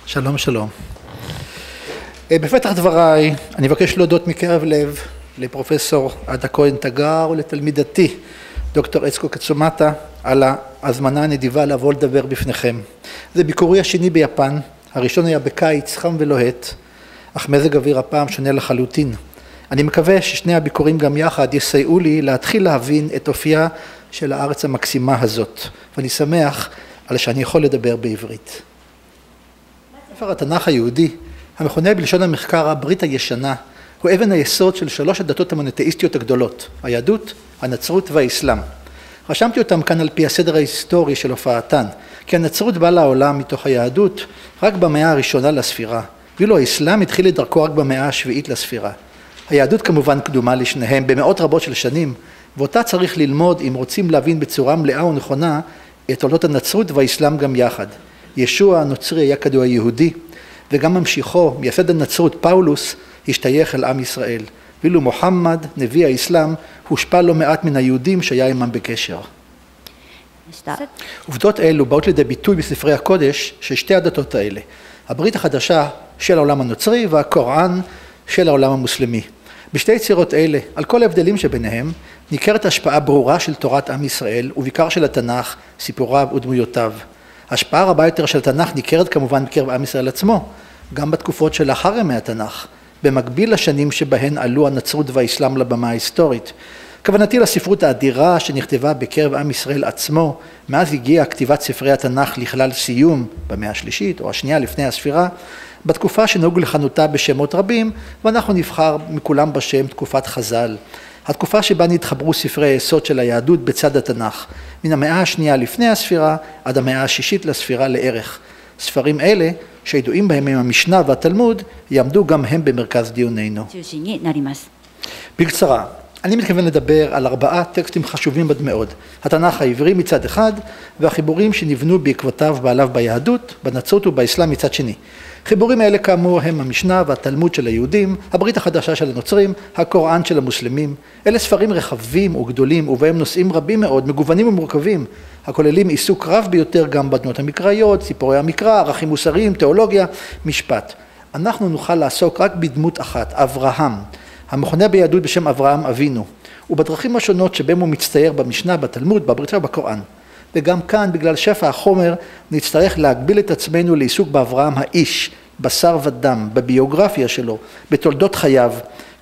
שלום, שלום. בפתח דבריי, אני מבקש להודות מקרב לב לפרופסור עדה כהן תגר ולתלמידתי, דוקטור אצקו קצומטה, על ההזמנה הנדיבה לבוא לדבר בפניכם. זה ביקורי השני ביפן, הראשון היה בקיץ, חם ולוהט, אך מזג אוויר הפעם שונה לחלוטין. אני מקווה ששני הביקורים גם יחד יסייעו לי להתחיל להבין את אופייה של הארץ המקסימה הזאת, ואני שמח על שאני יכול לדבר בעברית. ספר התנ"ך היהודי, המכונה בלשון המחקר הברית הישנה, הוא אבן היסוד של שלוש הדתות המונותאיסטיות הגדולות, היהדות, הנצרות והאסלאם. רשמתי אותם כאן על פי הסדר ההיסטורי של הופעתן, כי הנצרות באה לעולם מתוך היהדות רק במאה הראשונה לספירה, ואילו האסלאם התחיל את דרכו רק במאה השביעית לספירה. היהדות כמובן קדומה לשניהם במאות רבות של שנים, ואותה צריך ללמוד אם רוצים להבין בצורה מלאה ונכונה את תולדות הנצרות והאסלאם גם יחד. ישוע הנוצרי היה כדוע יהודי, וגם ממשיכו, מייסד הנצרות פאולוס, השתייך אל עם ישראל. ואילו מוחמד, נביא האסלאם, הושפע לא מעט מן היהודים שהיה עמם בקשר. עובדות אלו באות לידי ביטוי בספרי הקודש של שתי הדתות האלה. הברית החדשה של העולם הנוצרי והקוראן של העולם המוסלמי. בשתי יצירות אלה, על כל ההבדלים שביניהם, ניכרת השפעה ברורה של תורת עם ישראל, ובעיקר של התנ"ך, סיפוריו ודמויותיו. השפעה רבה יותר של התנ"ך ניכרת כמובן בקרב עם ישראל עצמו, גם בתקופות שלאחר ימי התנ"ך, במקביל לשנים שבהן עלו הנצרות והאסלאם לבמה ההיסטורית. כוונתי לספרות האדירה שנכתבה בקרב עם ישראל עצמו, מאז הגיעה כתיבת ספרי התנ"ך לכלל סיום במאה השלישית או השנייה לפני הספירה, בתקופה שנהוג לכנותה בשמות רבים, ואנחנו נבחר מכולם בשם תקופת חז"ל. התקופה שבה נתחברו ספרי היסוד של היהדות בצד התנ"ך, מן המאה השנייה לפני הספירה עד המאה השישית לספירה לערך. ספרים אלה, שידועים בהם עם המשנה והתלמוד, יעמדו גם הם במרכז דיוננו. בקצרה, אני מתכוון לדבר על 4 טקסטים חשובים עד מאוד. התנ"ך העברי מצד אחד, והחיבורים שנבנו בעקבותיו בעליו ביהדות, בנצרות ובאסלאם מצד שני. חיבורים האלה כאמור הם המשנה והתלמוד של היהודים, הברית החדשה של הנוצרים, הקוראן של המוסלמים. אלה ספרים רחבים וגדולים ובהם נושאים רבים מאוד, מגוונים ומורכבים, הכוללים עיסוק רב ביותר גם בתנועות המקראיות, סיפורי המקרא, ערכים מוסריים, תיאולוגיה, משפט. אנחנו נוכל לעסוק רק בדמות אחת, אברהם, המכונה ביהדות בשם אברהם אבינו, ובדרכים השונות שבהם הוא מצטייר במשנה, בתלמוד, בברית ובקוראן. וגם כאן, בגלל שפע החומר, נצטרך להגביל את עצמנו לעיסוק באברהם האיש, בשר ודם, בביוגרפיה שלו, בתולדות חייו,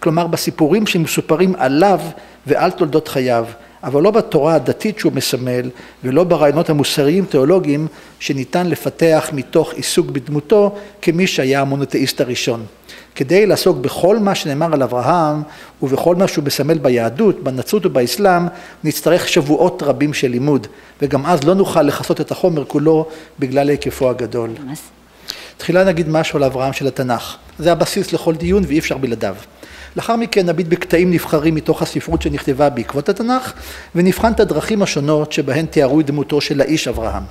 כלומר בסיפורים שמסופרים עליו ועל תולדות חייו, אבל לא בתורה הדתית שהוא מסמל, ולא ברעיונות המוסריים תיאולוגיים שניתן לפתח מתוך עיסוק בדמותו כמי שהיה המונותאיסט הראשון. כדי לעסוק בכל מה שנאמר על אברהם ובכל מה שהוא מסמל ביהדות, בנצרות ובאסלאם, נצטרך שבועות רבים של לימוד, וגם אז לא נוכל לכסות את החומר כולו בגלל היקפו הגדול. תחילה נגיד משהו על אברהם של התנ"ך. זה הבסיס לכל דיון ואי אפשר בלעדיו. לאחר מכן נביט בקטעים נבחרים מתוך הספרות שנכתבה בעקבות התנ"ך, ונבחן את הדרכים השונות שבהן תיארו את דמותו של האיש אברהם.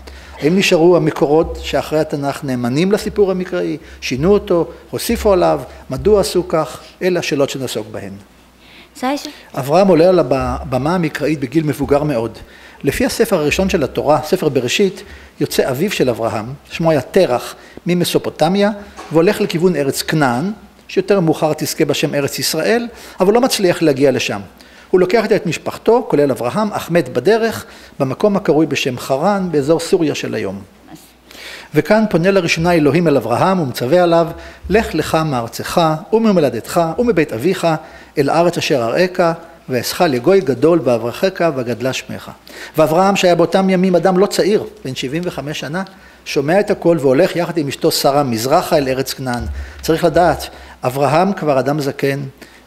האם נשארו המקורות שאחרי התנ"ך נאמנים לסיפור המקראי, שינו אותו, הוסיפו עליו, מדוע עשו כך? אלה השאלות שנעסוק בהן. אברהם עולה על הבמה המקראית בגיל מבוגר מאוד. לפי הספר הראשון של התורה, ספר בראשית, יוצא אביו של אברהם, שמו היה תרח ממסופוטמיה, והולך לכיוון ארץ כנען, שיותר מאוחר תזכה בשם ארץ ישראל, אבל לא מצליח להגיע לשם. הוא לוקח את משפחתו, כולל אברהם, אך מת בדרך, במקום הקרוי בשם חרן, באזור סוריה של היום. וכאן פונה לראשונה אלוהים אל אברהם ומצווה עליו, לך לך מארצך וממולדתך ומבית אביך אל הארץ אשר אראך, ואעשך לגוי גדול ואברכך וגדלה שמך. ואברהם שהיה באותם ימים אדם לא צעיר, בן 75 שנה, שומע את הכל והולך יחד עם אשתו שרה מזרחה אל ארץ כנען. צריך לדעת, אברהם כבר אדם זקן,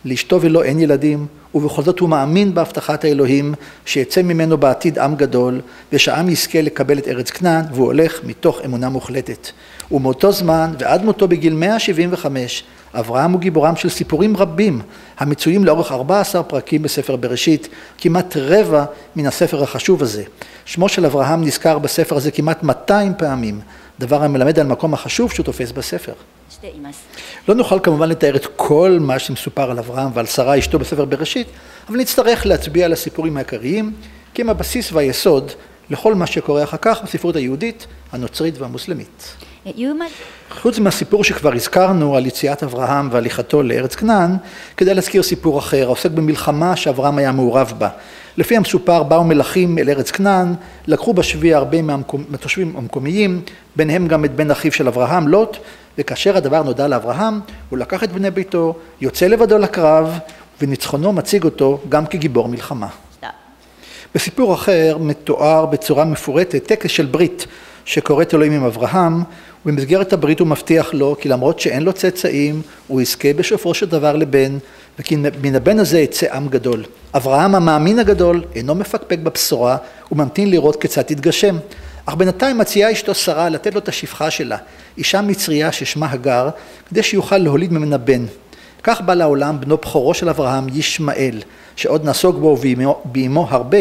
לאשתו ולו אין ילדים, ובכל זאת הוא מאמין בהבטחת האלוהים שיצא ממנו בעתיד עם גדול, ושהעם יזכה לקבל את ארץ כנען, והוא הולך מתוך אמונה מוחלטת. ומאותו זמן ועד מותו בגיל 175, אברהם הוא גיבורם של סיפורים רבים, המצויים לאורך 14 פרקים בספר בראשית, כמעט רבע מן הספר החשוב הזה. שמו של אברהם נזכר בספר הזה כמעט 200 פעמים, דבר המלמד על מקום החשוב שהוא תופס בספר. לא נוכל כמובן לתאר את כל מה שמסופר על אברהם ועל שרה אשתו בספר בראשית, אבל נצטרך להצביע על הסיפורים העיקריים, כי הם הבסיס והיסוד לכל מה שקורה אחר כך בספרות היהודית, הנוצרית והמוסלמית. חוץ מהסיפור שכבר הזכרנו על יציאת אברהם והליכתו לארץ כנען, כדאי להזכיר סיפור אחר, העוסק במלחמה שאברהם היה מעורב בה. לפי המסופר באו מלכים אל ארץ כנען, לקחו בשבי הרבה מהתושבים המקומיים, ביניהם גם את בן אחיו של אברהם, לוט, וכאשר הדבר נודע לאברהם, הוא לקח את בני ביתו, יוצא לבדו לקרב, וניצחונו מציג אותו גם כגיבור מלחמה. בסיפור אחר מתואר בצורה מפורטת טקס של ברית שקוראת אלוהים עם אברהם, ובמסגרת הברית הוא מבטיח לו כי למרות שאין לו צאצאים, הוא יזכה בסופו של דבר לבן, וכי מן הבן הזה יצא עם גדול. אברהם המאמין הגדול אינו מפקפק בבשורה, הוא ממתין לראות כיצד תתגשם. אך בינתיים מציעה אשתו שרה לתת לו את השפחה שלה, אישה מצריה ששמה הגר, כדי שיוכל להוליד ממנה בן. כך בא לעולם בנו בכורו של אברהם ישמעאל, שעוד נסוג בו ובאמו הרבה,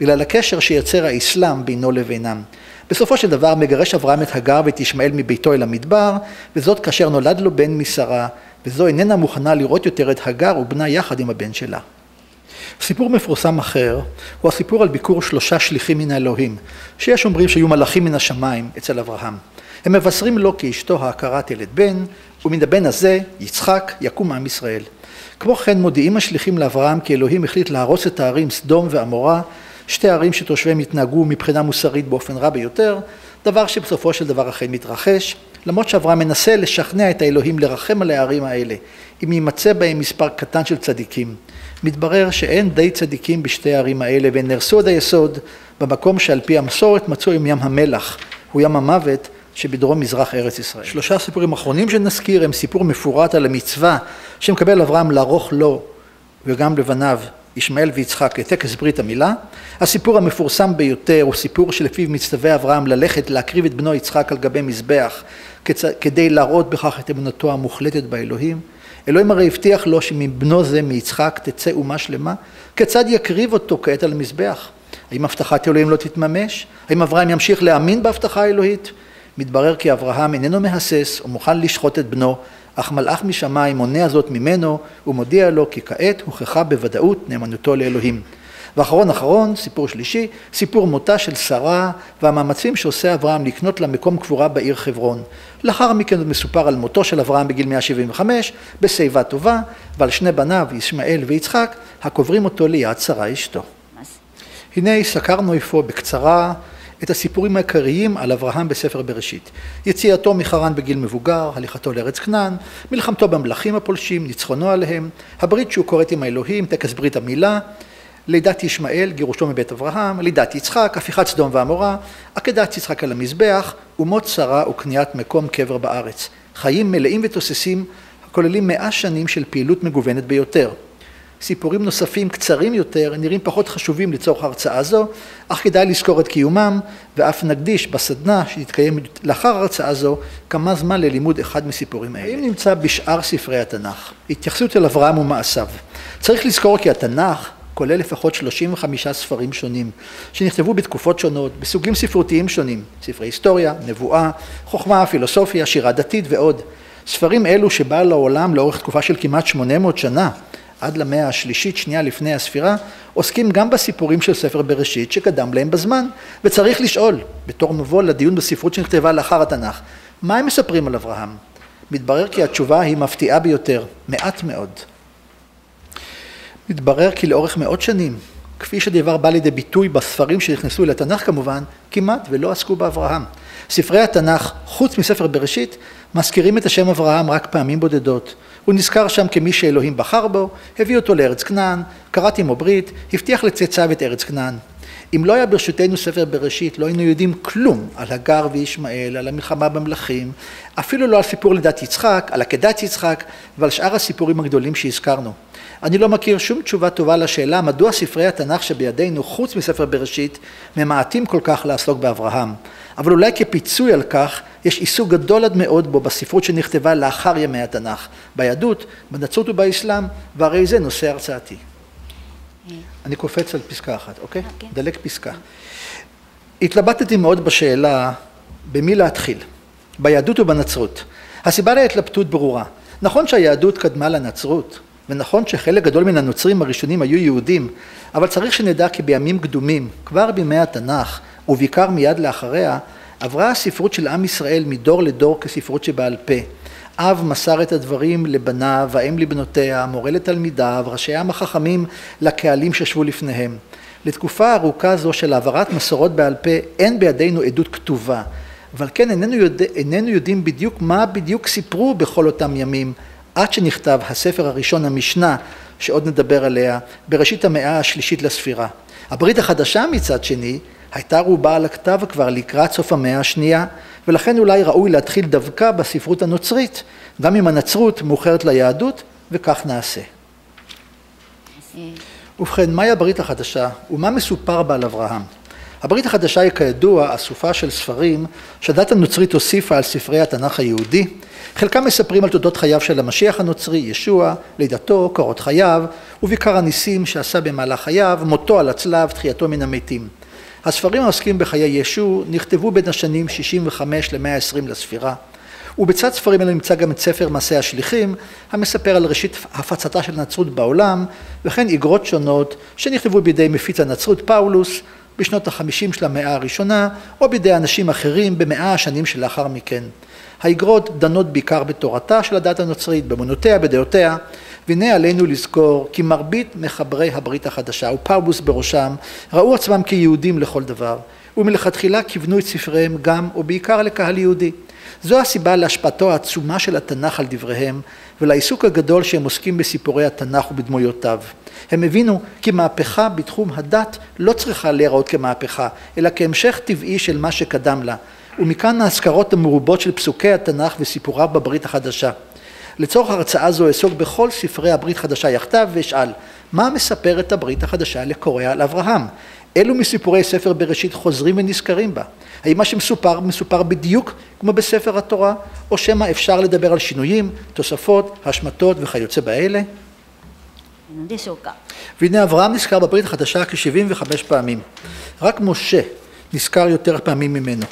בגלל הקשר שיצר האסלאם בינו לבינם. בסופו של דבר מגרש אברהם את הגר ואת ישמעאל מביתו אל המדבר, וזאת כאשר נולד לו בן משרה, וזו איננה מוכנה לראות יותר את הגר ובנה יחד עם הבן שלה. סיפור מפורסם אחר הוא הסיפור על ביקור 3 שליחים מן האלוהים, שיש אומרים שהיו מלאכים מן השמיים אצל אברהם. הם מבשרים לו כי אשתו העקרה תלד בן, ומן הבן הזה, יצחק, יקום עם ישראל. כמו כן מודיעים השליחים לאברהם כי אלוהים החליט להרוס את הערים סדום ועמורה, 2 ערים שתושביהם התנהגו מבחינה מוסרית באופן רע ביותר, דבר שבסופו של דבר אכן מתרחש, למרות שאברהם מנסה לשכנע את האלוהים לרחם על הערים האלה, אם יימצא בהם מספר קטן של צדיקים. מתברר שאין די צדיקים בשתי הערים האלה, והן נהרסו עד היסוד במקום שעל פי המסורת מצוי עם ים המלח, הוא ים המוות שבדרום מזרח ארץ ישראל. 3 סיפורים אחרונים שנזכיר הם סיפור מפורט על המצווה שמקבל אברהם לערוך לו וגם לבניו ישמעאל ויצחק לטקס ברית המילה. הסיפור המפורסם ביותר הוא סיפור שלפיו מצטווה אברהם ללכת להקריב את בנו יצחק על גבי מזבח כדי להראות בכך את אמונתו המוחלטת באלוהים. אלוהים הרי הבטיח לו שמבנו זה מיצחק תצא אומה שלמה, כיצד יקריב אותו כעת על המזבח? האם הבטחת אלוהים לא תתממש? האם אברהם ימשיך להאמין בהבטחה האלוהית? מתברר כי אברהם איננו מהסס ומוכן לשחוט את בנו, אך מלאך משמיים מונע זאת ממנו ומודיע לו כי כעת הוכחה בוודאות נאמנותו לאלוהים. ואחרון, סיפור שלישי, סיפור מותה של שרה והמאמצים שעושה אברהם לקנות לה מקום קבורה בעיר חברון. לאחר מכן מסופר על מותו של אברהם בגיל 175 בשיבה טובה, ועל 2 בניו ישמעאל ויצחק הקוברים אותו ליד שרה אשתו. הנה סקרנו איפה בקצרה את הסיפורים העיקריים על אברהם בספר בראשית. יציאתו מחרן בגיל מבוגר, הליכתו לארץ כנען, מלחמתו במלכים הפולשים, ניצחונו עליהם, הברית שהוא כורת עם האלוהים, טקס ברית המילה, לידת ישמעאל, גירושו מבית אברהם, לידת יצחק, הפיכת סדום ועמורה, עקדת יצחק על המזבח, ומות שרה וקניית מקום קבר בארץ. חיים מלאים ותוססים, הכוללים 100 שנים של פעילות מגוונת ביותר. סיפורים נוספים קצרים יותר נראים פחות חשובים לצורך הרצאה זו, אך כדאי לזכור את קיומם, ואף נקדיש בסדנה שתתקיים לאחר הרצאה זו כמה זמן ללימוד אחד מסיפורים האלה. האם נמצא בשאר ספרי התנ"ך? התייחסות אל אברהם ומעשיו. צריך לזכור כי התנ"ך כולל לפחות 35 ספרים שונים, שנכתבו בתקופות שונות, בסוגים ספרותיים שונים, ספרי היסטוריה, נבואה, חוכמה, פילוסופיה, שירה דתית ועוד. ספרים אלו שבאו לעולם לאורך תקופה של כמעט 800 שנה, עד למאה השלישית, שנייה לפני הספירה, עוסקים גם בסיפורים של ספר בראשית שקדם להם בזמן, וצריך לשאול, בתור מבוא לדיון בספרות שנכתבה לאחר התנ"ך, מה הם מספרים על אברהם? מתברר כי התשובה היא מפתיעה ביותר, מעט מאוד. מתברר כי לאורך מאות שנים, כפי שדבר בא לידי ביטוי בספרים שנכנסו לתנ"ך כמובן, כמעט ולא עסקו באברהם. ספרי התנ"ך, חוץ מספר בראשית, מזכירים את השם אברהם רק פעמים בודדות. הוא נזכר שם כמי שאלוהים בחר בו, הביא אותו לארץ כנען, כרת עמו ברית, הבטיח לצאצאיו את ארץ כנען. אם לא היה ברשותנו ספר בראשית, לא היינו יודעים כלום על הגר וישמעאל, על המלחמה במלכים, אפילו לא על סיפור לידת יצחק, על עקדת יצחק ועל שאר הסיפורים הגדולים שהזכרנו. אני לא מכיר שום תשובה טובה לשאלה מדוע ספרי התנ"ך שבידינו, חוץ מספר בראשית, ממעטים כל כך לעסוק באברהם. אבל אולי כפיצוי על כך, יש עיסוק גדול עד מאוד בו בספרות שנכתבה לאחר ימי התנ"ך, ביהדות, בנצרות ובאסלאם, והרי זה נושא הרצאתי. אני קופץ על פסקה אחת, אוקיי? דלק פסקה. התלבטתי מאוד בשאלה במי להתחיל, ביהדות ובנצרות. הסיבה להתלבטות ברורה. נכון שהיהדות קדמה לנצרות, ונכון שחלק גדול מן הנוצרים הראשונים היו יהודים, אבל צריך שנדע כי בימים קדומים, כבר בימי התנ"ך, ובעיקר מיד לאחריה, עברה הספרות של עם ישראל מדור לדור כספרות שבעל פה. אב מסר את הדברים לבניו, האם לבנותיה, מורה לתלמידיו, ראשי העם החכמים לקהלים שישבו לפניהם. לתקופה ארוכה זו של העברת מסורות בעל פה אין בידינו עדות כתובה, אבל כן איננו יודעים בדיוק מה בדיוק סיפרו בכל אותם ימים, עד שנכתב הספר הראשון, המשנה, שעוד נדבר עליה, בראשית המאה השלישית לספירה. הברית החדשה מצד שני הייתה רובה על הכתב כבר לקראת סוף המאה השנייה, ולכן אולי ראוי להתחיל דווקא בספרות הנוצרית, גם אם הנצרות מאוחרת ליהדות, וכך נעשה. ובכן, מהי הברית החדשה ומה מסופר בה על אברהם? הברית החדשה היא כידוע אסופה של ספרים שהדת הנוצרית הוסיפה על ספרי התנ"ך היהודי. חלקם מספרים על תולדות חייו של המשיח הנוצרי, ישוע, לידתו, קורות חייו, ובעיקר הניסים שעשה במהלך חייו, מותו על הצלב, תחייתו מן המתים. הספרים העוסקים בחיי ישוע נכתבו בין השנים 65 ל-120 לספירה, ובצד ספרים האלה נמצא גם את ספר מעשי השליחים, המספר על ראשית הפצתה של הנצרות בעולם, וכן איגרות שונות שנכתבו בידי מפיץ הנצרות פאולוס בשנות ה-50 של המאה הראשונה, או בידי אנשים אחרים במאה השנים שלאחר מכן. האיגרות דנות בעיקר בתורתה של הדת הנוצרית, באמונותיה, בדעותיה, והנה עלינו לזכור כי מרבית מחברי הברית החדשה, ופאולוס בראשם, ראו עצמם כיהודים לכל דבר, ומלכתחילה כיוונו את ספריהם גם או בעיקר לקהל יהודי. זו הסיבה להשפעתו העצומה של התנ"ך על דבריהם, ולעיסוק הגדול שהם עוסקים בסיפורי התנ"ך ובדמויותיו. הם הבינו כי מהפכה בתחום הדת לא צריכה להיראות כמהפכה, אלא כהמשך טבעי של מה שקדם לה, ומכאן ההזכרות המרובות של פסוקי התנ"ך וסיפוריו בברית החדשה. לצורך הרצאה זו אעסוק בכל ספרי הברית חדשה יחדיו ואשאל, מה מספרת הברית החדשה לקוראיה על אברהם? אילו מסיפורי ספר בראשית חוזרים ונזכרים בה? האם מה מסופר בדיוק כמו בספר התורה, או שמא אפשר לדבר על שינויים, תוספות, השמטות וכיוצא באלה? והנה אברהם נזכר בברית החדשה כ-75 פעמים. רק משה נזכר יותר פעמים ממנו.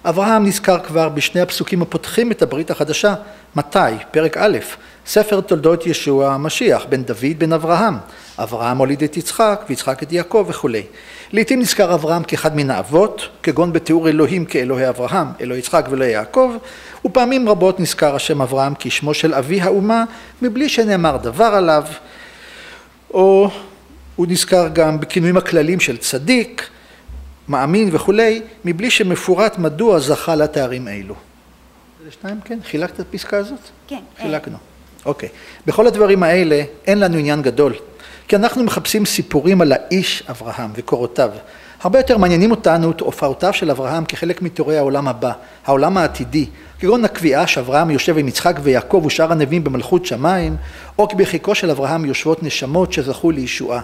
אברהם נזכר כבר בשני הפסוקים הפותחים את הברית החדשה. מתי? פרק א', ספר תולדות ישוע המשיח, בן דוד בן אברהם. אברהם הוליד את יצחק ויצחק את יעקב וכו'. לעתים נזכר אברהם כאחד מן האבות, כגון בתיאור אלוהים כאלוהי אברהם, אלוהי יצחק ואלוהי יעקב, ופעמים רבות נזכר השם אברהם כשמו של אבי האומה, מבלי שנאמר דבר עליו, או הוא נזכר גם בכינויים הכלליים של צדיק, מאמין וכולי, מבלי שמפורט מדוע זכה לתארים אלו. זה שניים, כן? חילקת את הפסקה הזאת? כן. חילקנו. אוקיי. בכל הדברים האלה אין לנו עניין גדול, כי אנחנו מחפשים סיפורים על האיש אברהם וקורותיו. הרבה יותר מעניינים אותנו תופעותיו של אברהם כחלק מתיאורי העולם הבא, העולם העתידי, כגון הקביעה שאברהם יושב עם יצחק ויעקב ושאר הנביאים במלכות שמיים, או כי בחיקו של אברהם יושבות נשמות שזכו לישועה.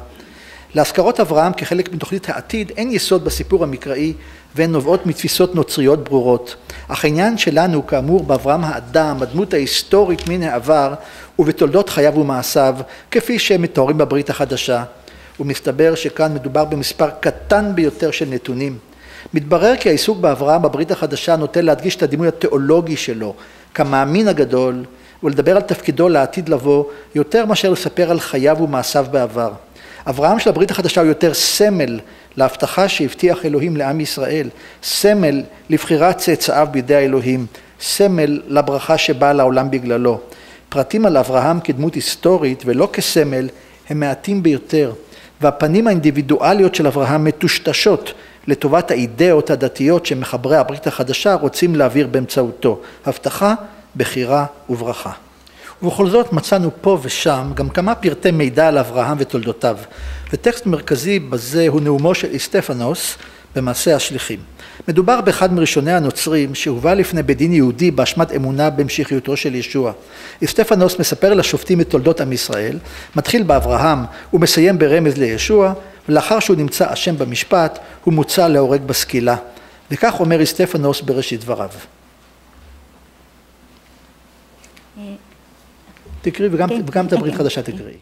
להזכרות אברהם כחלק מתוכנית העתיד אין יסוד בסיפור המקראי והן נובעות מתפיסות נוצריות ברורות. אך העניין שלנו כאמור באברהם האדם, הדמות ההיסטורית מן העבר ובתולדות חייו ומעשיו כפי שהם מתוארים בברית החדשה. ומסתבר שכאן מדובר במספר קטן ביותר של נתונים. מתברר כי העיסוק באברהם בברית החדשה נוטה להדגיש את הדימוי התיאולוגי שלו כמאמין הגדול ולדבר על תפקידו לעתיד לבוא יותר מאשר לספר על חייו ומעשיו בעבר. אברהם של הברית החדשה הוא יותר סמל להבטחה שהבטיח אלוהים לעם ישראל, סמל לבחירת צאצאיו בידי האלוהים, סמל לברכה שבאה לעולם בגללו. פרטים על אברהם כדמות היסטורית ולא כסמל הם מעטים ביותר, והפנים האינדיבידואליות של אברהם מטושטשות לטובת האידאות הדתיות שמחברי הברית החדשה רוצים להעביר באמצעותו, הבטחה, בחירה וברכה. ובכל זאת מצאנו פה ושם גם כמה פרטי מידע על אברהם ותולדותיו, וטקסט מרכזי בזה הוא נאומו של איסטפנוס במעשה השליחים. מדובר באחד מראשוני הנוצרים שהובא לפני בית דין יהודי באשמת אמונה בהמשכיותו של ישוע. איסטפנוס מספר לשופטים את תולדות עם ישראל, מתחיל באברהם ומסיים ברמז לישוע, ולאחר שהוא נמצא אשם במשפט הוא מוצא להורג בסקילה. וכך אומר איסטפנוס בראשית דבריו. תקראי וגם את הברית חדשה תקראי.